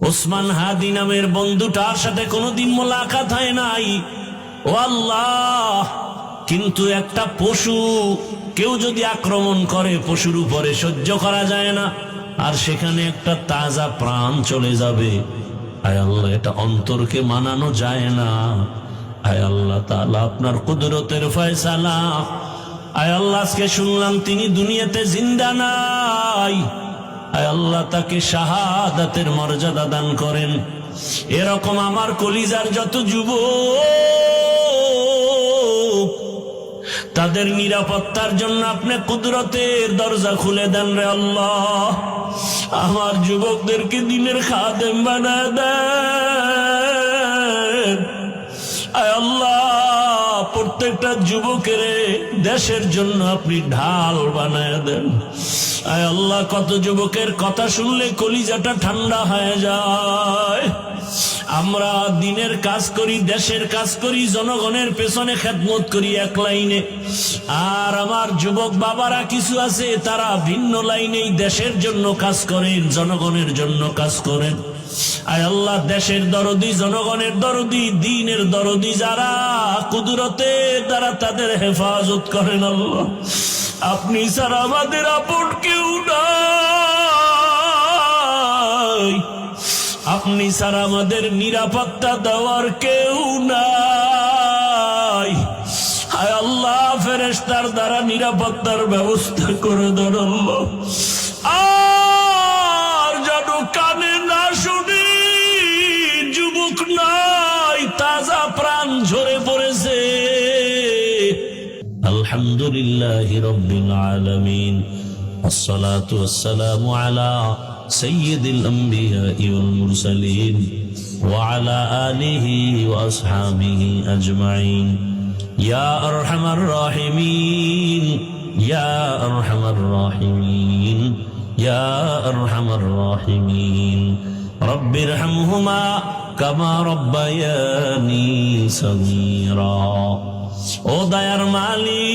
ওসমান হাদি নামের বন্ধুটার সাথে কোনোদিন মোলাকাত হয় নাই। ও আল্লাহ, কিন্তু একটা পশু কেউ যদি আক্রমণ করে পশুর উপরে সহ্য করা যায় না, আর সেখানে একটা তাজা প্রাণ চলে যাবে। আয় আল্লাহ, এটা অন্তরকে মানানো যায় না। আয় আল্লাহ তাআলা, আপনার কুদরতের ফয়সালা। আয় আল্লাহ, আজকে শুনলাম তিনি দুনিয়াতে জিন্দা নাই। আয় আল্লাহ, তাকে শাহাদাতের মর্যাদা দান করেন। এরকম আমার কলিজার যত যুবক, তাদের নিরাপত্তার জন্য আপনি কুদরতের দরজা খুলে দেন রে আল্লাহ। আমার যুবকদেরকে দিনের খাদেম বানায় দেন। আয় আল্লাহ, প্রত্যেকটা যুবকের দেশের জন্য আপনি ঢাল বানায় দেন। আয় আল্লাহ, কত যুবকের কথা শুনলে কলিজাটা ঠান্ডা হয়ে যায়। আমরা দিনের কাজ করি, দেশের কাজ করি, জনগণের পেছনে খেদমত করি এক লাইনে, আর আমার যুবক বাবারা কিছু আছে তারা ভিন্ন লাইনেই দেশের জন্য কাজ করেন, জনগণের জন্য কাজ করেন। আয় আল্লাহ, দেশের দরদি, জনগণের দরদি, দ্বীনের দরদি যারা, কুদরতের দ্বারা তাদের হেফাজত করেন আল্লাহ। আপনি ছাড়া আমাদের আপন কেউ নাই, আপনি ছাড়া আমাদের নিরাপত্তা দেওয়ার কেউ নাই। হায় আল্লাহ, ফেরেশতার দ্বারা নিরাপত্তার ব্যবস্থা করে দেন আল্লাহ। আর যেন কানে না শুনি, যুবক নাই, তাজা প্রাণ ঝরে পড়েছে। আলহামদুলিল্লাহি রাব্বিল আলামিন, আসসালাতু ওয়াসসালামু আলা সাইয়্যিদিল আমবিয়াই ওয়াল মুরসালিন ওয়া আলা আলিহি ওয়া আসহাবিহি আজমাইন। ইয়া আরহামার রাহিমিন, ইয়া আরহামার রাহিমিন, ইয়া আরহামার রাহিমিন। রব্বিরহামহুমা কামা রাব্বায়ানি সগীরা। ও দয়ার মালিক,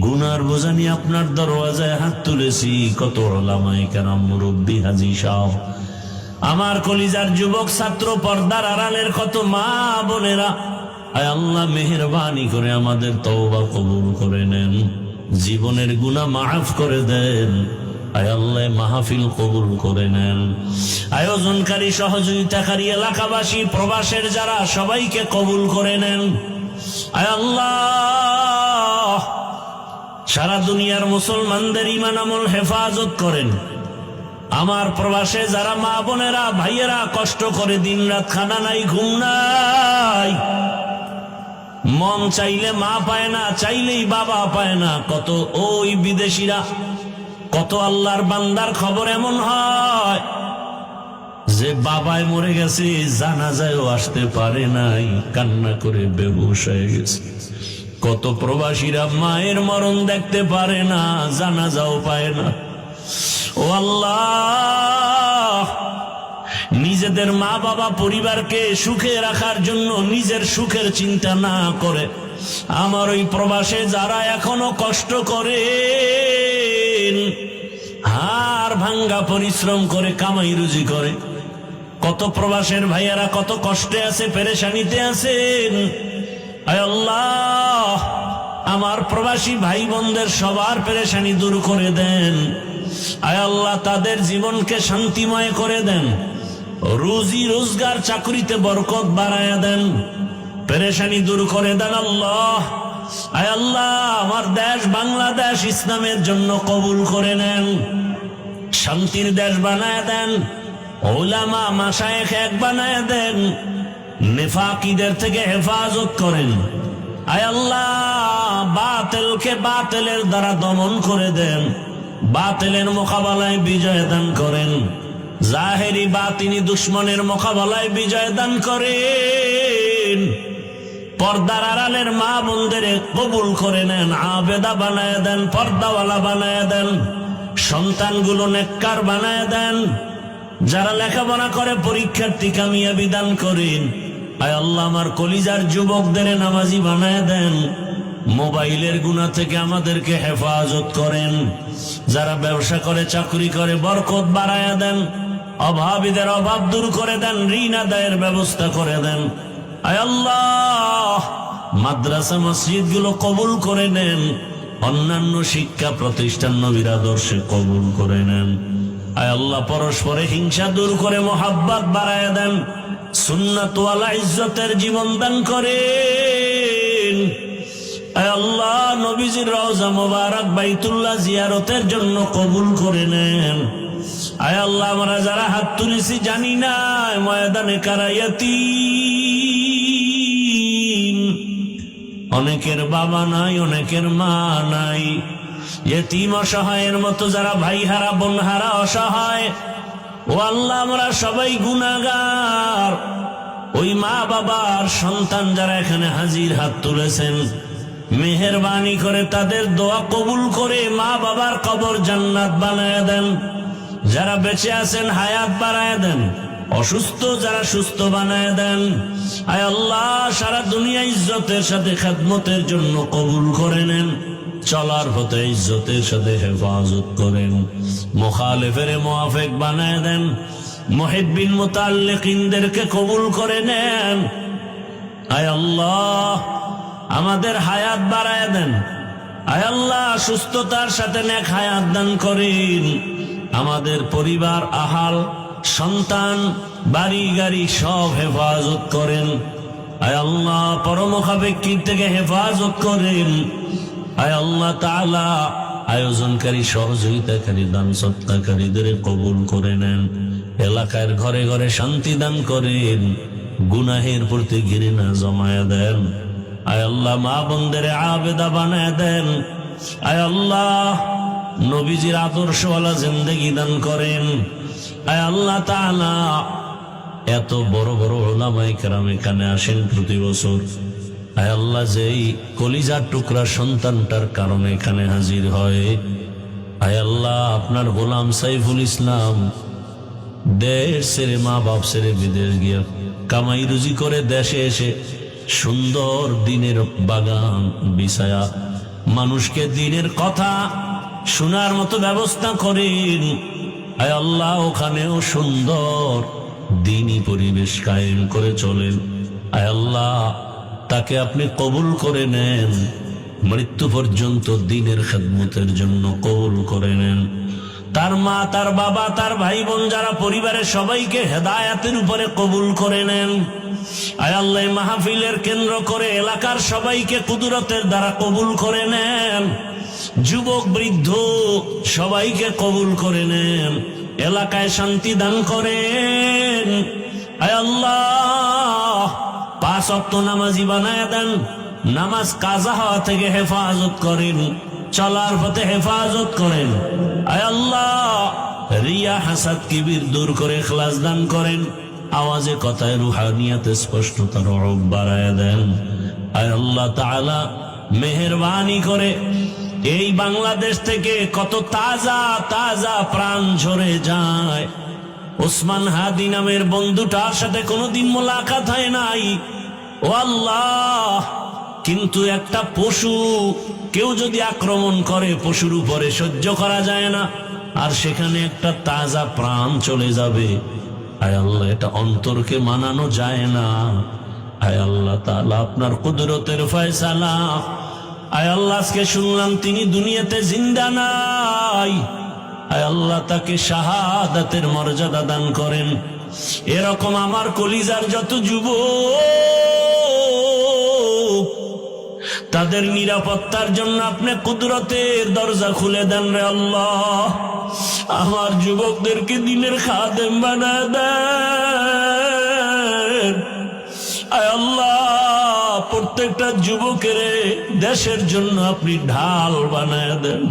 গুনার বোঝা নিয়ে আপনার দরওয়াজায় হাত তুলেছি। কত উলামায়ে কেরাম, মুরব্বী, হাজী সাহেব, আমার কলিজার যুবক ছাত্র, পর্দার আড়ালের কত মা বোনেরা, আয় আল্লাহ মেহেরবানি করে আমাদের তওবা কবুল করে নেন, জীবনের গুনাহ মাফ করে দেন। আয় আল্লাহ, মাহফিল কবুল করে নেন। আয়োজনকারী, সহযোগিতাকারী, এলাকাবাসী, প্রবাসের যারা, সবাইকে কবুল করে নেন। আয় আল্লাহ, সারা দুনিয়ার মুসলমানদের ঈমান আমল হেফাজত করেন। আমার প্রবাসে যারা মা বোনেরা, ভাইয়েরা কষ্ট করে দিন রাত, খানা নাই, ঘুম নাই, মন চাইলে মা পায় না, চাইলেই বাবা পায় না। কত ওই বিদেশিরা, কত আল্লাহর বান্দার খবর এমন হয় যে বাবায় মরে গেছে, জানাজায়ও আসতে পারে নাই, কান্না করে বেহুশ হয়ে গেছে। কত প্রবাসীরা মায়ের মরণ দেখতে পারে না, জানাজাও পায় না। ও আল্লাহ, নিজেদের মা বাবা পরিবারকে সুখে রাখার জন্য নিজের সুখের চিন্তা না করে আমার ওই প্রবাসে যারা এখনো কষ্ট করে, হাড় ভাঙ্গা পরিশ্রম করে কামাই রুজি করে, কত প্রবাসের ভাইয়ারা কত কষ্টে আছে, পেরেশানিতে আছেন। আয় আল্লাহ, আমার প্রবাসী ভাই বোনদের সবার পেরেশানি দূর করে দেন। আয় আল্লাহ, তাদের জীবনকে শান্তিময় করে দেন, রুজি রোজগার চাকরিতে বরকত বাড়ায়া দেন, পেরেশানি দূর করে দেন আল্লাহ। আয় আল্লাহ, আমার দেশ বাংলাদেশ ইসলামের জন্য কবুল করে নেন, শান্তির দেশ বানায় দেন, উলামা মাশায়েখ এক বানায় দেন, নেফাকিদের থেকে হেফাজত করেন। আয় আল্লাহ, বাতিলকে বাতিলের দ্বারা দমন করে দেন, বাতিলের মোকাবেলায় বিজয় দান করেন, জাহেরি বাতিনি দুশ্মনের মোকাবেলায় বিজয় দান করেন। পর্দার আড়ালের মা বোনদের কবুল করে নেন, আবেদা বানায় দেন, পর্দাওয়ালা বানায় দেন, সন্তানগুলো নেককার বানায় দেন, যারা লেখাপড়া করে পরীক্ষার্থী কামিয়াবি দান করেন। আয় আল্লাহ, আমার কলিজার যুবকদের নামাজি বানায় দেন, মোবাইলের গুনাহ থেকে আমাদেরকে হেফাজত করেন। যারা ব্যবসা করে, চাকরি করে, বরকত বাড়ায়া দেন। অভাবীদের অভাব দূর করে দেন, ঋণ আদায়ের ব্যবস্থা করে দেন। আয় আল্লাহ, মাদ্রাসা মসজিদ গুলো কবুল করে নেন। অন্যান্য শিক্ষা প্রতিষ্ঠান নবীর আদর্শে কবুল করে নেন। আয় আল্লাহ, পরস্পরে হিংসা দূর করে মোহাব্বত বাড়ায়া দেন। সুন্নাত ওয়ালা ইজ্জতের জীবন দান করেন। আয় আল্লাহ, নবীজির রওজা মোবারক বাইতুল্লাহ জিয়ারতের জন্য কবুল করে নেন। আয় আল্লাহ, আমরা যারা হাত তুলেছি জানি না ময়দানে কারায়াতীম, অনেকের বাবা নাই, অনেকের মা নাই, ইয়েতিম অসহায়ের মতো যারা ভাই হারা, বোন হারা, অসহায়। ও আল্লাহ, আমরা সবাই গুনাহগার। ওই মা বাবার সন্তান যারা এখানে হাজির হাত তুলেছেন, মেহেরবানি করে তাদের দোয়া কবুল করে মা বাবার কবর জান্নাত বানায় দেন। যারা বেঁচে আছেন হায়াত বাড়ায় দেন, অসুস্থ যারা সুস্থ বানায় দেন। আয় আল্লাহ, সারা দুনিয়া ইজ্জতের সাথে খেদমতের জন্য কবুল করে নেন। চলার পথে ইজ্জতের সাথে হেফাজত করেন। মুখালিফের মুআফিক বানায় দেন। মুহিব্বিন মুতাআল্লিকিনদেরকে কবুল করে নেন। আয় আল্লাহ, আমাদের হায়াত বাড়ায় দেন। আয় আল্লাহ, সুস্থতার সাথে নেক হায়াত দান করেন। আমাদের পরিবার, আহাল, সন্তান, বাড়ি গাড়ি সব হেফাজত করেন। আয় আল্লাহ, পরমুখাপেক্ষী থেকে হেফাজত করেন। আয় আল্লাহ তাআলা, আয়োজনকারী, সহযোগিতাকারী, দান সৎকারীদের কবুল করে নেন। এলাকার ঘরে ঘরে শান্তি দান করেন। গুনাহের প্রতি ঘৃণা জমায়া দেন। আয় আল্লাহ, মা বোনদের আবেদা বানায় দেন। আয় আল্লাহ, নবীজির আদর্শওয়ালা জিন্দেগি দান করেন। আয় আল্লাহ তাআলা, এত বড় বড় উলামায়ে কেরাম এখানে আসেন প্রতি বছর। আয় আল্লাহ, যেই কলিজার টুকরা সন্তানটার কারণে এখানে হাজির হয়, আয় আল্লাহ, আপনার গোলাম সাইফুল ইসলাম দেশ ছেড়ে, মা বাপ ছেড়ে বিদেশ গিয়া কামাই রুজি করে দেশে এসে সুন্দর দিনের বাগান বিছায়া মানুষকে দিনের কথা শোনার মতো ব্যবস্থা করেন। আয় আল্লাহ, ওখানেও সুন্দর দিনী পরিবেশ কায়েম করে চলেন। আয় আল্লাহ, তাকে আপনি কবুল করে নেন। মৃত্যু পর্যন্ত দিনের খেদমতের জন্য কবুল করে নেন। তার মা, তার বাবা, তার ভাই বোন যারা পরিবারের সবাইকে হেদায়াতের উপরে কবুল করে নেন। আয় আল্লাহ, মাহফিলের কেন্দ্র করে এলাকার সবাইকে কুদরতের দ্বারা কবুল করে নেন। যুবক বৃদ্ধ সবাইকে কবুল করে নেন। এলাকায় শান্তি দান করেন। আয় আল্লাহ, 5 ওয়াক্ত নামাজি বানায় দেন। নামাজ কাজা হওয়া থেকে হেফাজত করেন। চলার পথে হেফাজত করেন। আয় আল্লাহ, রিয়া, হাসাদ, কিবির দূর করে ইখলাস দান করেন। আওয়াজে কথায় রুহানিয়াতে স্পষ্টতার রব বাড়ায় দেন। আয় আল্লাহ তাআলা, মেহেরবানি করে এই বাংলাদেশ থেকে কত তাজা তাজা প্রাণ ঝরে যায়। ওসমান হাদি নামের বন্ধুটার সাথে কোনোদিন মোলাকাত হয় নাই, ও আল্লাহ, কিন্তু একটা পশু কেউ যদি আক্রমণ করে, পশুর উপরে সহ্য করা যায় না, আর সেখানে একটা তাজা প্রাণ চলে যাবে। আয় আল্লাহ, এটা অন্তরকে মানানো যায় না। আয় আল্লাহ তাআলা, আপনার কুদরতের ফয়সালা। আয় আল্লাহ, আজকে শুনলাম তিনি দুনিয়াতে জিন্দা নাই। আয় আল্লাহ, তাকে শাহাদাতের মর্যাদা দান করেন। এরকম আমার কলিজার যত যুবক, তাদের নিরাপত্তার জন্য আপনি কুদরতের দরজা খুলে দেন রে আল্লাহ। আমার যুবকদেরকে দিনের খাদেম বানায় দেন। আয় আল্লাহ, প্রত্যেকটা যুবকের দেশের জন্য আপনি ঢাল বানায় দেন।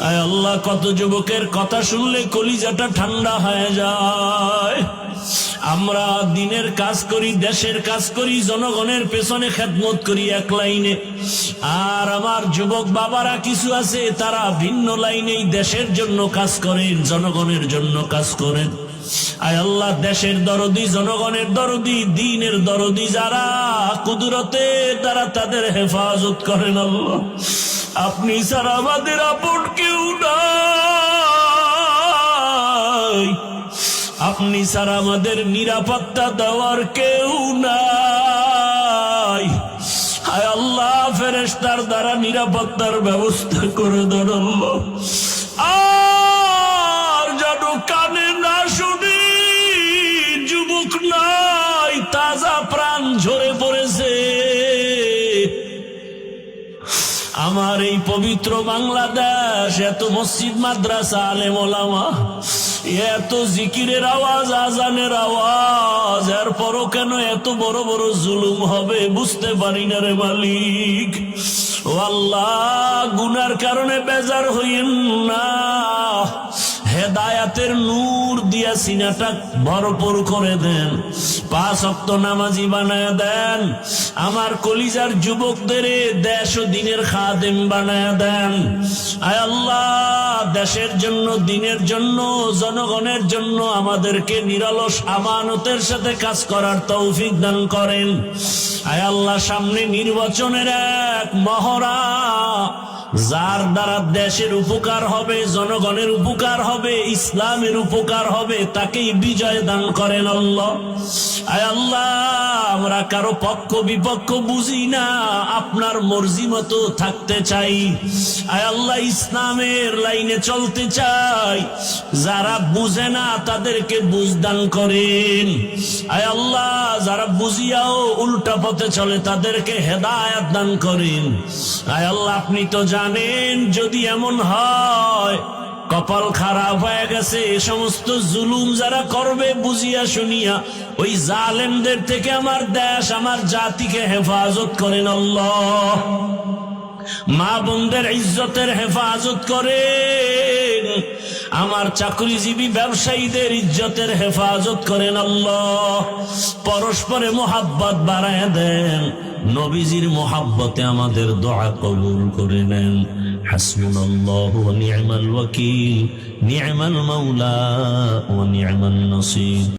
আয় আল্লাহ, কত যুবকের কথা শুনলে কলিজাটা ঠান্ডা হয়ে যায়। আমরা দিনের কাজ করি, দেশের কাজ করি, জনগণের পেছনে খেদমত করি এক লাইনে, আর আমার যুবক বাবারা কিছু আছে তারা ভিন্ন লাইনেই দেশের জন্য কাজ করেন, জনগণের জন্য কাজ করেন। আয় আল্লাহ, দেশের দরদি, জনগণের দরদি, দ্বীনের দরদি যারা, কুদরতে তারা তাদের হেফাজত করেন আল্লাহ। আপনি ছাড়া আমাদের আপন কেউ নাই, আপনি ছাড়া আমাদের নিরাপত্তা দেওয়ার কেউ নাই। হায় আল্লাহ, ফেরেশতার দ্বারা নিরাপত্তার ব্যবস্থা করে দেন আল্লাহ। আর যেন কানে না শুনি, যুবক নাই, তাজা প্রাণ ঝরে পড়েছে। আমার এই পবিত্র বাংলাদেশ, এত মসজিদ, মাদ্রাসা, আলেম ওলামা, এত জিকিরের আওয়াজ, আজানের আওয়াজ, এরপরও কেন এত বড় বড় জুলুম হবে বুঝতে পারি না রে মালিক। ও আল্লাহ, গুনার কারণে বেজার হইয়েন না, হেদায়াতের নূর দিয়া সিনাটা ভরপুর করে দেন, 5 ওয়াক্ত নামাজি বানায় দেন, আমার কলিজার যুবকদের দেশ ও দিনের খাদেম বানায় দেন। আয় আল্লাহ, দেশের জন্য, দিনের জন্য, জনগণের জন্য আমাদেরকে নিরলস আমানতের সাথে কাজ করার তৌফিক দান করেন। আয় আল্লাহ, সামনে নির্বাচনের এক মহড়া, যার দ্বারা দেশের উপকার হবে, জনগণের উপকার হবে, ইসলামের উপকার হবে, তাকেই বিজয় দান করেন আল্লাহ। আয় আল্লাহ, আমরা কারো পক্ষ বিপক্ষ বুঝি না, আপনার মর্জি মতো থাকতে চাই। আয় আল্লাহ, ইসলামের লাইনে চলতে চাই, যারা বুঝে না তাদেরকে বুঝ দান করেন। আয় আল্লাহ, যারা বুঝিয়াও উল্টা পথে চলে তাদেরকে হেদায়েত দান করেন। আয় আল্লাহ, আপনি তো জানেন, যদি এমন হয় কপাল খারাপ হয়ে গেছে, এ সমস্ত জুলুম যারা করবে বুঝিয়া শুনিয়া, ওই জালেমদের থেকে আমার দেশ, আমার জাতিকে হেফাজত করেন আল্লাহ। মা বোনদের ইজ্জতের হেফাজত করেন, আমার চাকরিজীবী ব্যবসায়ীদের ইজ্জতের হেফাজত করেন আল্লাহ। পরস্পরে মোহাব্বত বাড়ায় দেন, নবীজির মোহাব্বতে আমাদের দোয়া কবুল করে নেন। হাসবুনাল্লাহু ওয়া নি'মাল ওয়াকিল, নি'মাল মাওলা ওয়া নি'মান নাসির।